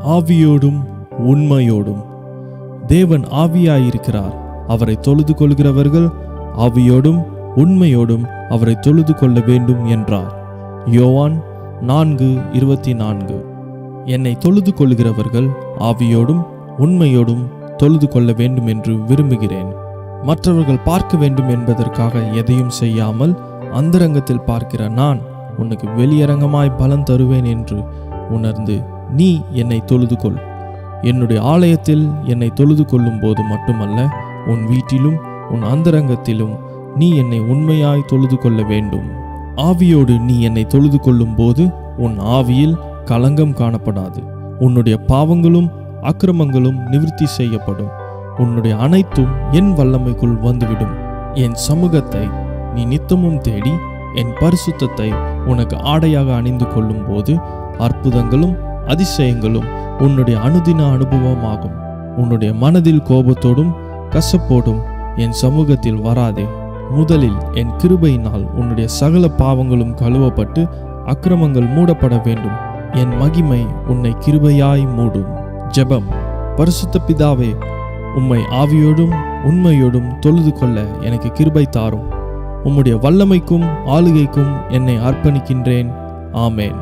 ஆவியோடும் உண்மையோடும். தேவன் ஆவியாயிருக்கிறார். அவரை தொழுது கொள்கிறவர்கள் ஆவியோடும் உண்மையோடும் அவரை தொழுது கொள்ள வேண்டும் என்றார். யோவான் 4:24. என்னை தொழுது கொள்கிறவர்கள் ஆவியோடும் உண்மையோடும் தொழுது கொள்ள வேண்டும் என்று விரும்புகிறேன். மற்றவர்கள் பார்க்க வேண்டும் என்பதற்காக எதையும் செய்யாமல் அந்தரங்கத்தில் பார்க்கிற நான் உனக்கு வெளியரங்கமாய் பலன் தருவேன் என்று உணர்ந்து நீ என்னை தொழுது கொள். என்னுடைய ஆலயத்தில் என்னை தொழுது கொள்ளும் போது மட்டுமல்ல, உன் வீட்டிலும் உன் அந்தரங்கத்திலும் நீ என்னை உண்மையாய் தொழுது கொள்ள வேண்டும். ஆவியோடு நீ என்னை தொழுது கொள்ளும் போது உன் ஆவியில் களங்கம் காணப்படாது. உன்னுடைய பாவங்களும் அக்கிரமங்களும் நிவர்த்தி செய்யப்படும். உன்னுடைய அனைத்தும் என் வல்லமைக்குள் வந்துவிடும். என் சமூகத்தை நீ நித்தமும் தேடி என் பரிசுத்தத்தை உனக்கு ஆடையாக அணிந்து கொள்ளும் போது அற்புதங்களும் அதிசயங்களும் உன்னுடைய அனுதின அனுபவமாகும். உன்னுடைய மனதில் கோபத்தோடும் கசப்போடும் என் சமூகத்தில் வராதே. முதலில் என் கிருபையினால் உன்னுடைய சகல பாவங்களும் கழுவப்பட்டு அக்கிரமங்கள் மூடப்பட வேண்டும். என் மகிமை உன்னை கிருபையாய் மூடும். ஜெபம். பரிசுத்த பிதாவே, உம்மை ஆவியோடும் உண்மையோடும் தொழுது கொள்ள எனக்கு கிருபை தாரும். உம்முடைய வல்லமைக்கும் ஆளுகைக்கும் என்னை அர்ப்பணிக்கின்றேன். ஆமேன்.